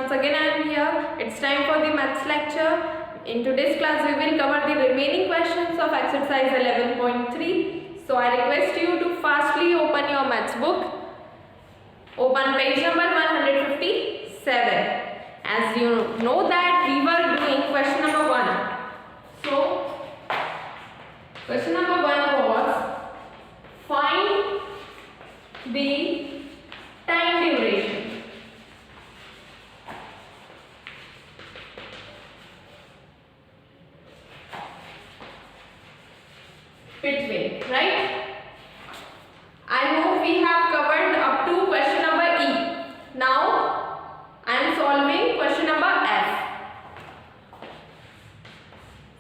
once again I am here. It's time for the maths lecture. In today's class we will cover the remaining questions of exercise 11.3. So I request you to fastly open your maths book. Open page number 157. As you know that we were doing question number 1. So question number 1 was find the time duration between, right? I hope we have covered up to question number E. Now I am solving question number F.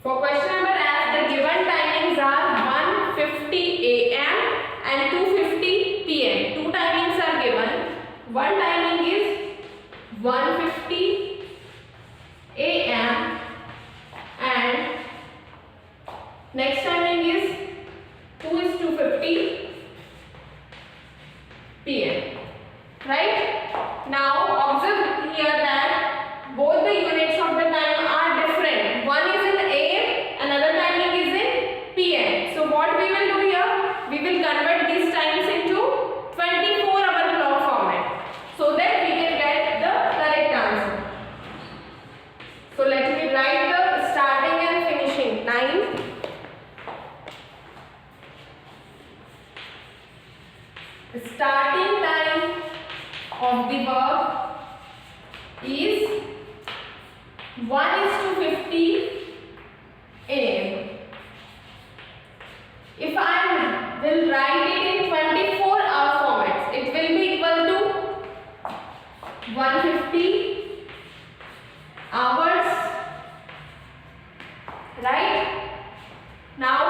For question number F, the given timings are 1:50 AM and 2:50 PM. Two timings are given. One timing is 1:50 AM and next timing is 2:50 PM. Right? Now observe here that both the units of the time are different. One is in AM, another timing is in PM. So what we will do here? We will convert these times into 24-hour clock format so that we can get the correct answer. So let me write the starting and finishing time. Starting time of the work is 1:50 AM. If I will write it in 24-hour formats, it will be equal to 150 hours, right? Now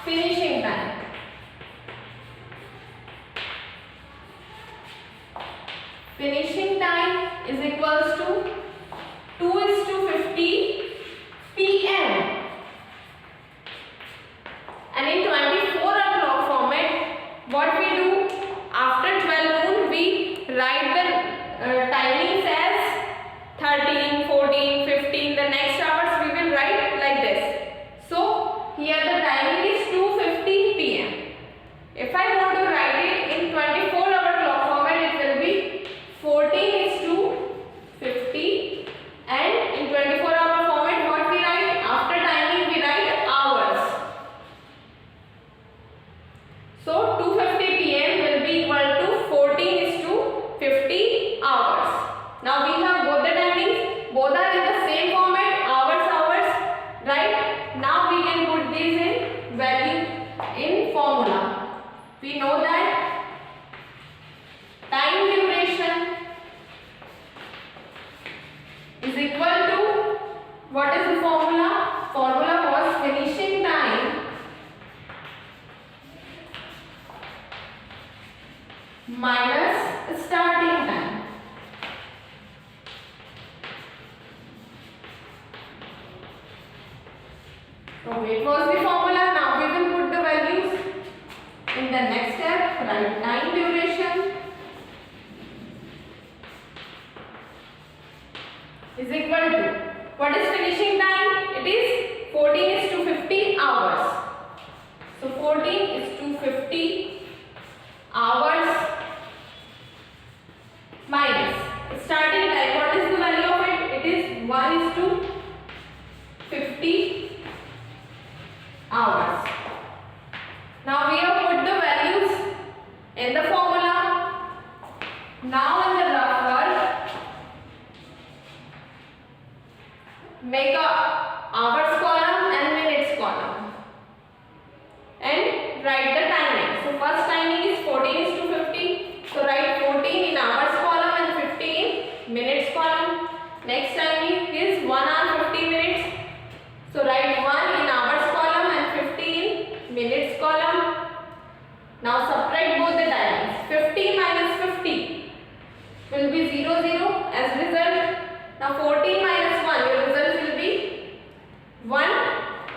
finishing time. Finishing time is equals to 2:50 PM. And in 24-hour clock format, what we do after 12 noon, we write the timings as 13, 14, 15. The next hours we will write like this. So here the timing is 2:50 PM. If I want to write it in 24-hour clock format, it will be 14:50, and in 24-hour format what we write? After timing we write hours. So 2:50 PM will be equal to 14:50 hours. Now we have both the timings, both are in the same format, hours, right? Now we can put these in value in formula. We know that time duration is equal to, what is the formula? Formula was finishing time minus starting time. Okay, it was the formula. Now we will put the values in the next step. Write time duration is equal to, what is finishing time? It is 14:50 hours. So 14:50 hours minus starting time. What is the value of it? It is 1:50 hours. Now we have put the values in the formula. Now in the rough work, make a hours column and minutes column and write the timing. So first timing is 14:50. So write 14 in hours column and 50 in minutes column. Next timing is 1 hour 50 minutes. So write 1 in hours column and 50 in minutes column. Now subtract both the timings. 50 minus 50 will be 0, 0 as result. Now 14 minus 1, your result will be 1.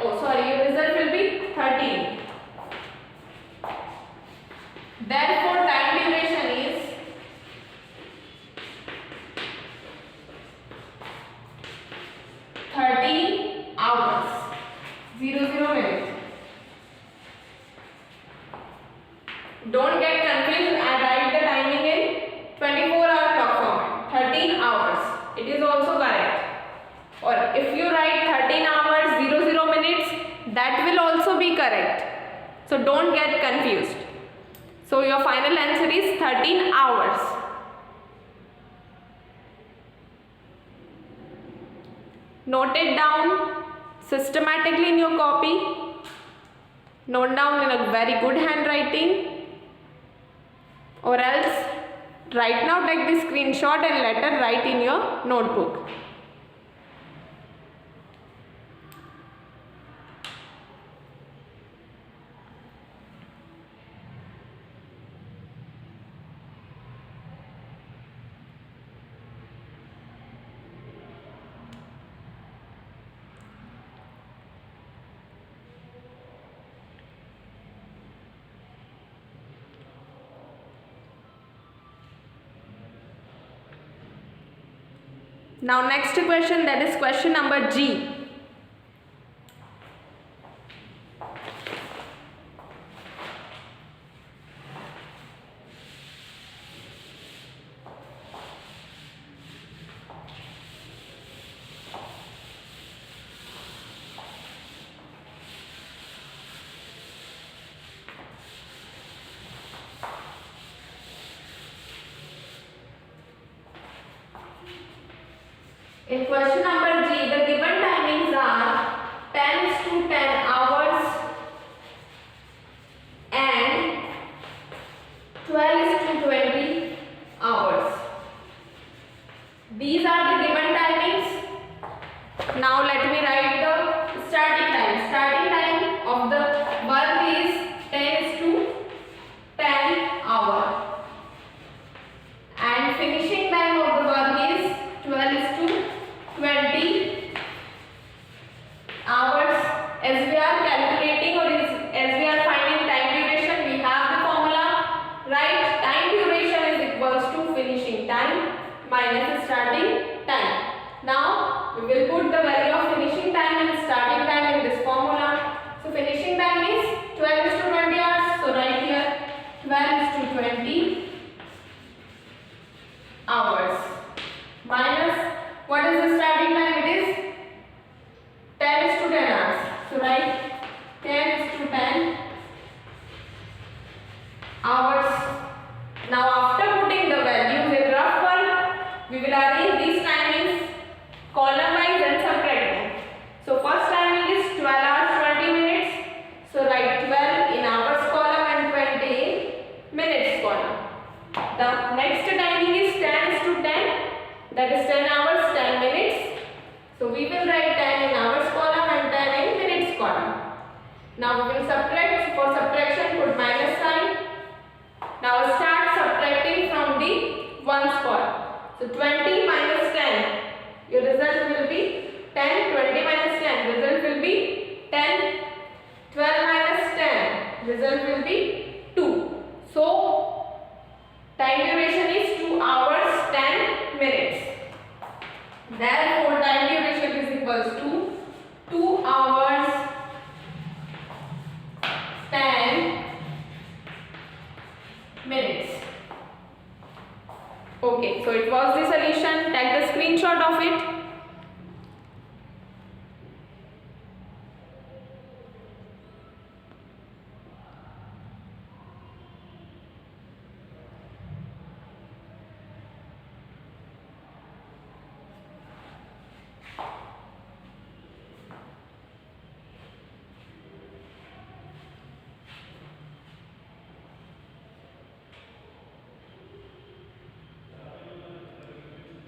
Oh sorry, your result will be 13. Therefore time duration is Don't get confused and write the timing in 24-hour clock format. 13 hours. It is also correct. Or if you write 13 hours 00 minutes, that will also be correct. So don't get confused. So your final answer is 13 hours. Note it down systematically in your copy. Note down in a very good handwriting. Or else right now take the screenshot and later write in your notebook. Now next question, that is question number G. In question number G, the given timings are 10:10 hours and 12:20 hours. These are the given timings. Now let me write the starting time. Starting time of the work is 10:10 hour and finishing time of the work is 12:20 hours. As we are calculating or as we are finding time duration, we have the formula, right? Time duration is equals to finishing time minus starting time. Now we will put the value of finishing time and starting time in this formula. So finishing time is 12:20 hours. So right here 12:20 hours minus what is the starting time? It is 10:10 hours. So write 10:10 hours. Now after putting the values in rough work, we will arrange these timings column wise and subtract them. So first timing is 12 hours 20 minutes. So write 12 in hours column and 20 in minutes column. The next timing is 10:10. That is 10 hours 10 minutes. So we will write 10 in hours column and 10 in minutes column. Now we will subtract. For subtraction put minus sign. Now start subtracting from the ones column. So 20 minus 10. Your result will be 10. 20 minus 10. Result will be 10. 12 minus 10. Result will be 2. So time duration is 2 hours 10 minutes. Therefore time duration is equals to 2 hours 10 minutes. Okay, so it was the solution. Take the screenshot of it.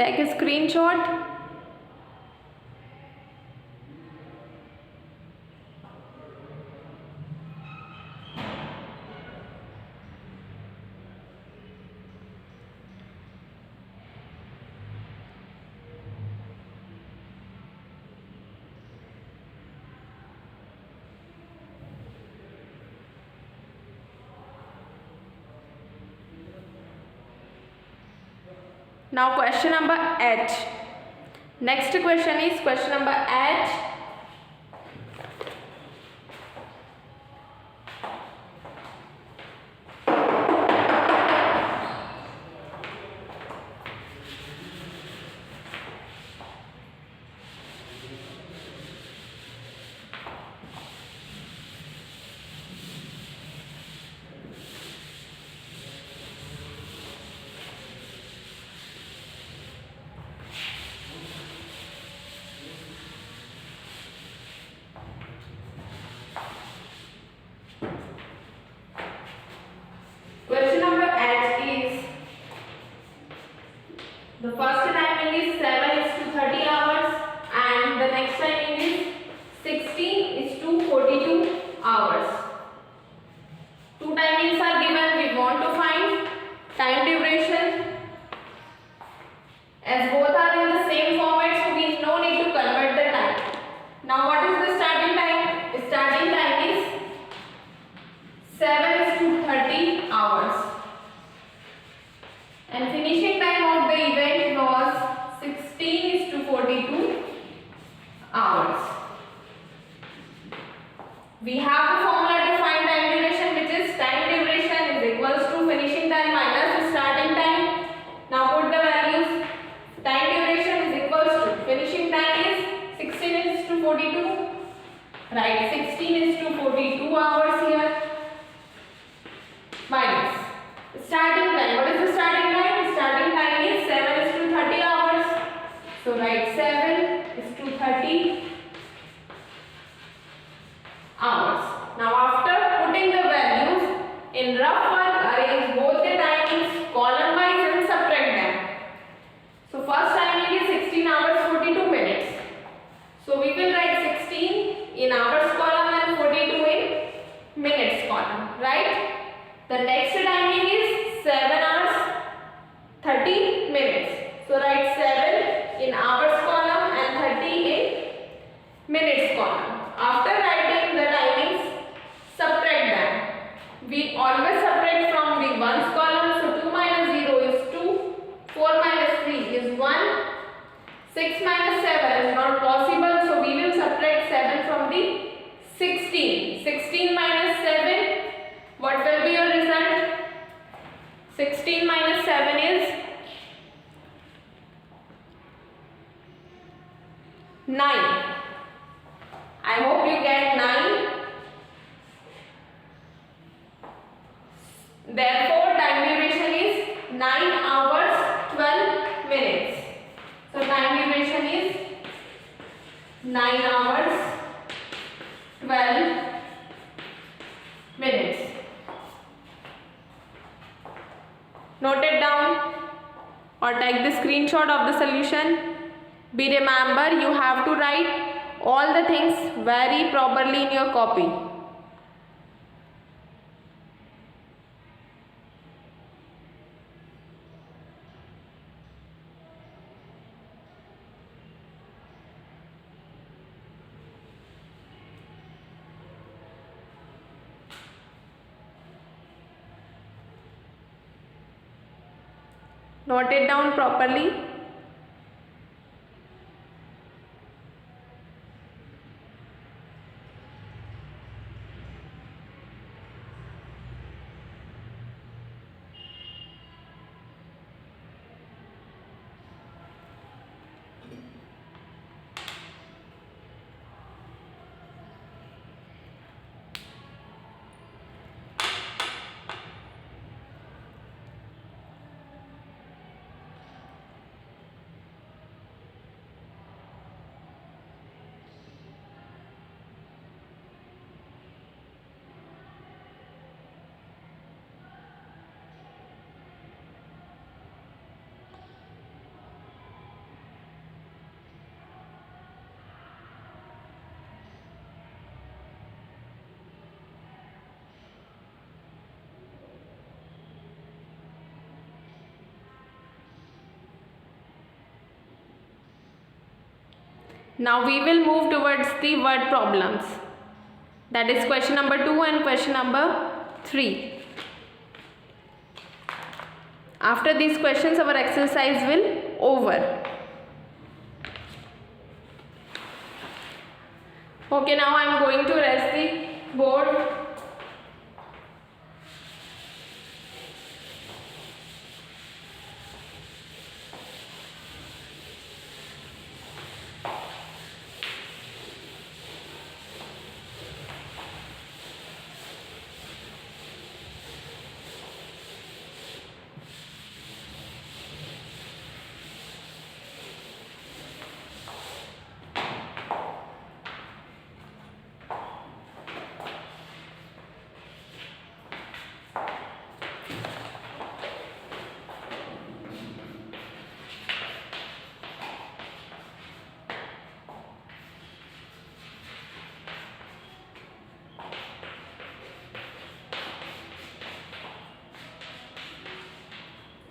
Take a screenshot. Now question number H. Next question is question number H. time duration. As both are in the same format, so we no need to convert the time. Now what is the starting time? Starting time is 7:30 hours. And finishing time of the event was 16:42 hours. We have the formula to find time duration, which is time duration is equals to finishing time minus starting time. Now put the values. Time duration is equals to finishing time is 16:42. Right, 16:42 hours here. Minus starting time. What is the starting time? Starting time is 7:30 hours. So write 7:30 hours. Now after putting the values in rough work, arrange both the timings column wise and subtract them. So first timing is 16 hours 42 minutes. So we will write 16 in hours column and 42 in minutes column, right? The next timing is 7 hours 30 minutes. So write 7 in hours column and 30 in minutes column. After writing the timings, subtract them. We always subtract from the ones column. So 2 minus 0 is 2, 4 minus 3 is 1, 6 minus 7 is not possible. So we will subtract 7 from the 16. 16 minus 7, what will be your result? 16 minus 7 is 9. I hope you get 9. Therefore, time duration is 9 hours 12 minutes. So time duration is 9 hours 12 minutes. Note it down or take the screenshot of the solution. Be remember, you have to write all the things very properly in your copy. Note it down properly. Now we will move towards the word problems. That is question number 2 and question number 3. After these questions, our exercise will over. Okay, now I am going to rest the board.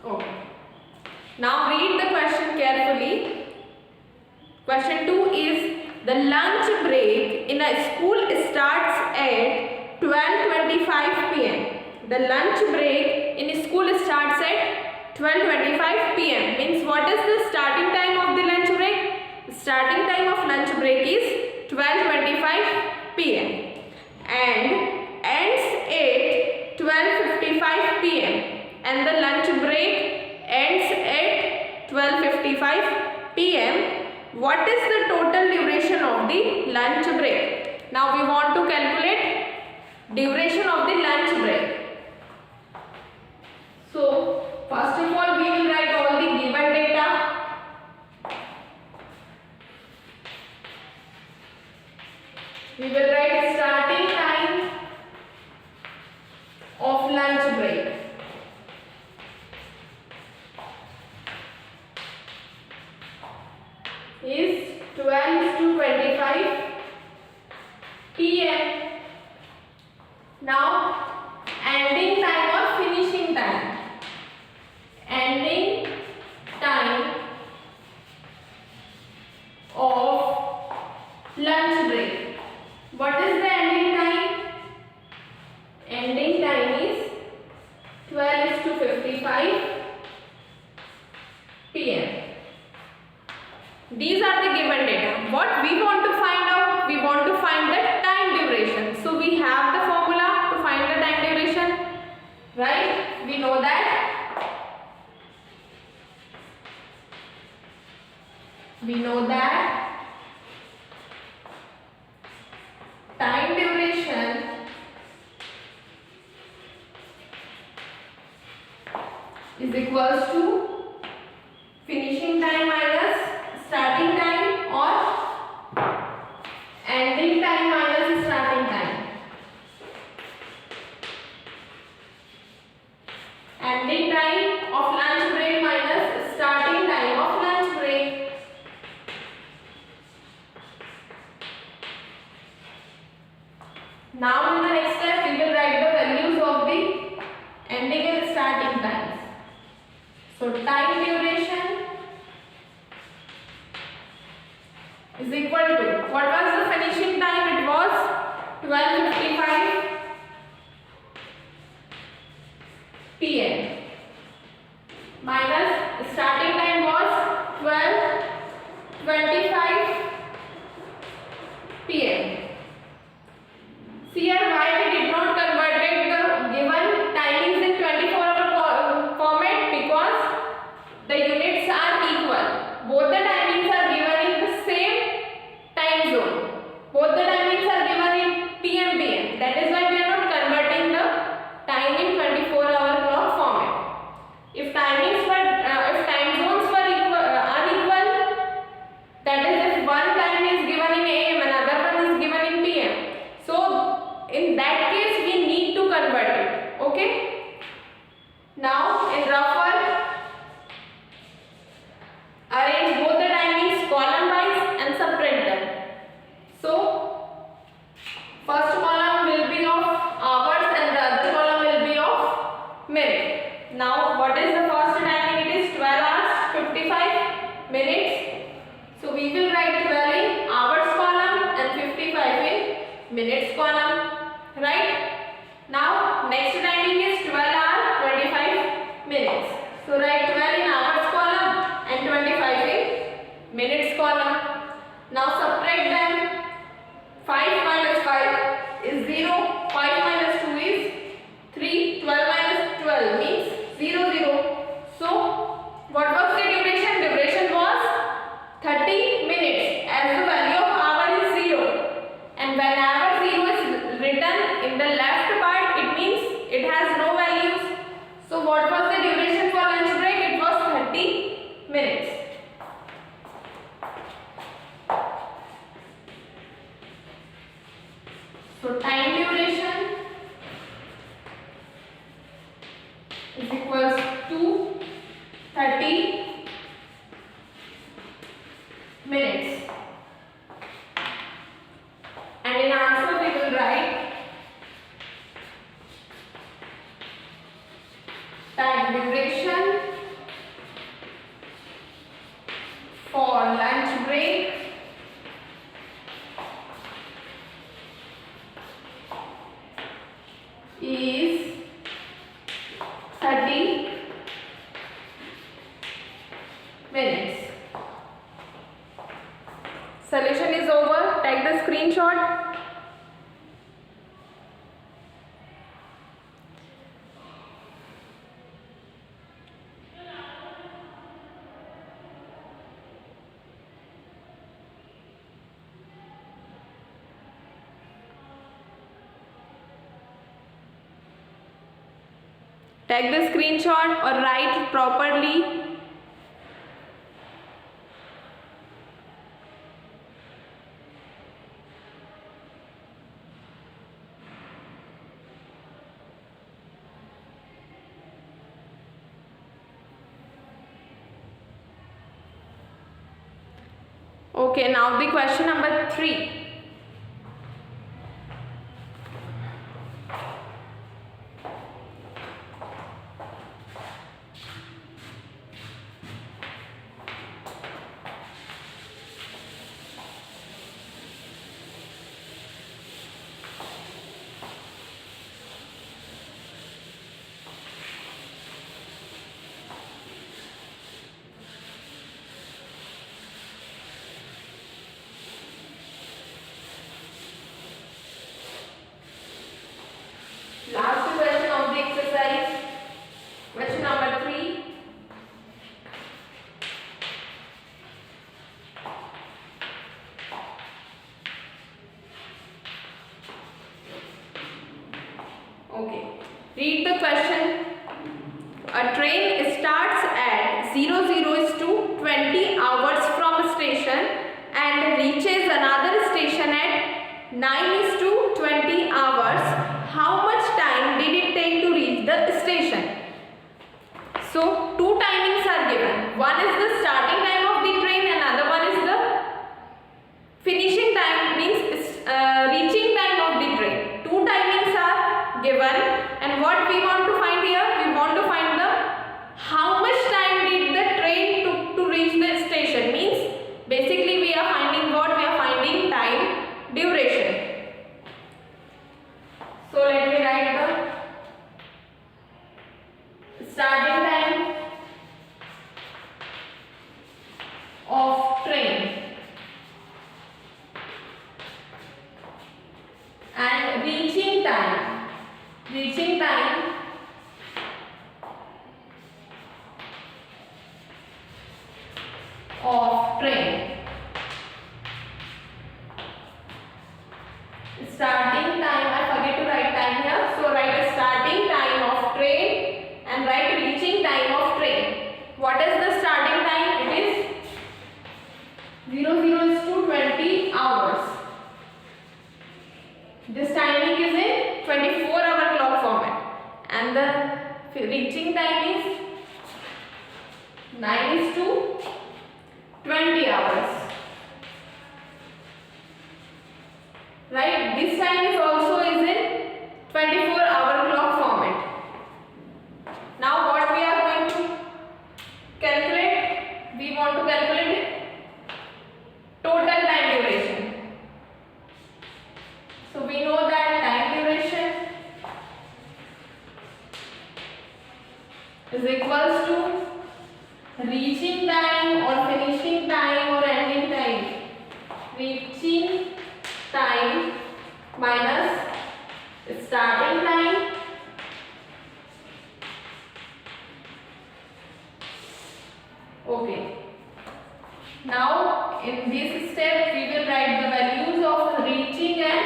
Okay. Now read the question carefully. Question 2 is the lunch break in a school starts at 12:25 p.m. The lunch break in a school starts at 12:25 p.m. Means what is the starting time of the lunch break? The starting time of lunch break is 12:25 p.m. and ends at 12:55 p.m. and the lunch break ends at 12:55 p.m. What is the total duration of the lunch break? Now we want to calculate duration of the lunch break. So first of all we will write all the given data. We will write starting time of lunch break. Is 12:25 p.m. Now ending time or finishing time. Ending time of lunch break. What is the ending time? Ending time is 12:55 p.m. These are the given data. What we want to find out? We want to find the time duration. So we have the formula to find the time duration, right? We know that. Time duration is equals to finishing time minus starting time or ending time minus starting time. Ending time of lunch break minus starting time of lunch break. Now in the next step we will write the values of the ending and starting times. So time duration is equal to, what was the finishing time? It was 12:55 p.m. minus starting time was 12:25 p.m. See here why we did not convert the given timings in 24-hour format, because the units are equal. Both the timings are given in the same time zone. Both the timings are given in PM. That is why we are not converting the time in 24-hour clock format. If timings were, if time zones were unequal, that is if one time is given in AM and another one is given in PM. So in that case we need to convert it. Okay. Now in rough work, arrange both the timings column wise and separate them. So first column will be of hours and the other column will be of minute. Now what is the first timing? It is 12 hours 55 minutes. So we will write 12 in hours column and 55 in minutes column. Right? Now next timing is 12 hours 25 minutes. So write 12 in hours column and 25 in minutes column. Now subtract them. 5 minus 5 is 0. 5 minus 2 is 3. 12 minus 12 means 0, 0. So what was the duration? Duration was 30 minutes, as the value of hour is 0. And whenever 0 is written in the left part, it means it has no values. So what was the duration for lunch break? It was 30 minutes. So time duration is equals to 30 minutes. And in answer we will write time duration for lunch break is 30 minutes. Solution is over. Take the screenshot. Take the screenshot or write properly. Okay, now the question number 3. Last question of the exercise, question number 3. Okay, read the question. A train starts at 00:20 hours from a station and reaches another station at 9:20 hours. How much time did it take to reach the station? So, two timings are given. One is the starting time of the train and another one is the finishing time, means reaching time of the train. Two timings are given, and what we want to find here? We want to find the how much time did the train took to reach the station. Means basically we are finding what? We are finding time duration. So let me write the starting time of train and reaching time of train. Starting time, I forget to write time here, so write a starting time of train and write reaching time of train. What is the starting time? It is 00:20 hours. This timing is in 24-hour clock format, and the reaching time is 9:20 hours. Right, this time is also is in 24-hour clock format. Now what we are going to calculate? We want to calculate total time duration. So we know that time duration is equals to reaching time or finishing time or ending time. Reaching time minus starting time okay. Now in this step we will write the values of reaching and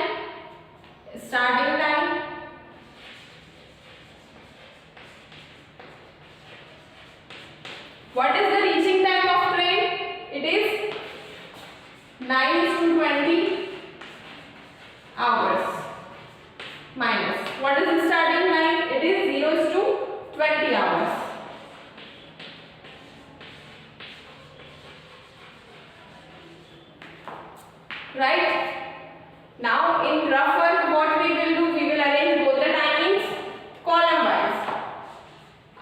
starting time. What is the reaching time of train? It is 9:20 hours minus what is the starting time? It is 0:20 hours. Right? Now in rough work what we will do? We will arrange both the timings column wise.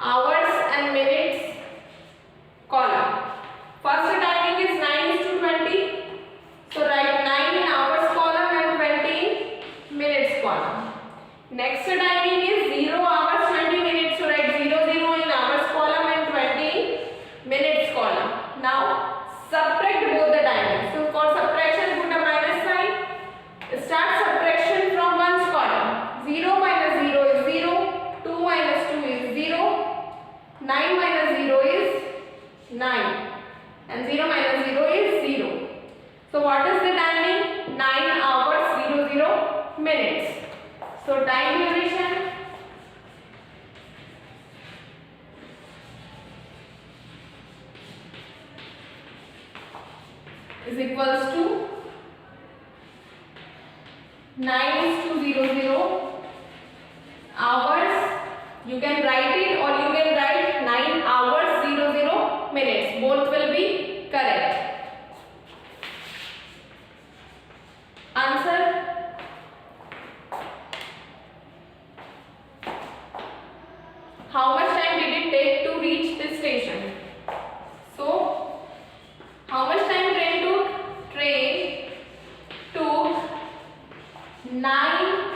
Hours and minutes column. First timing is 9 9 minus 0 is 9 and 0 minus 0 is 0. So what is the timing? 9 hours 00 minutes. So time duration is equals to 9:00 hours. You can write it or you can write 9 hours 00 minutes. Both will be correct. Answer. How much time did it take to reach this station? So, how much time train took? Train took 9:00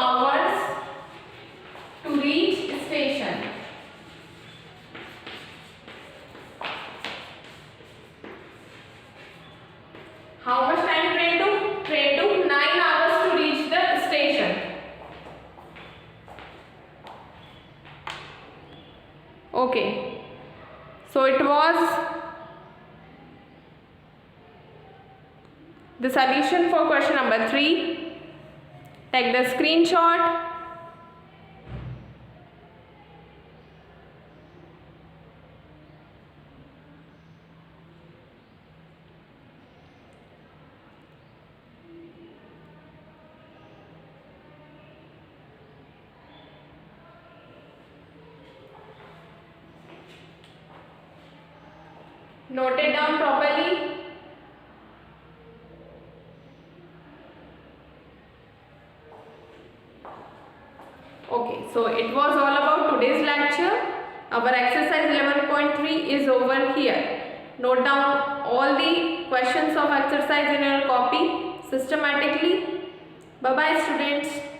hours to reach station. How much time train took? Train took 9 hours to reach the station. Okay. So it was the solution for question number 3. Take the screenshot. Note it down properly. Okay, so it was all about today's lecture. Our exercise 11.3 is over here. Note down all the questions of exercise in your copy systematically. Bye bye students.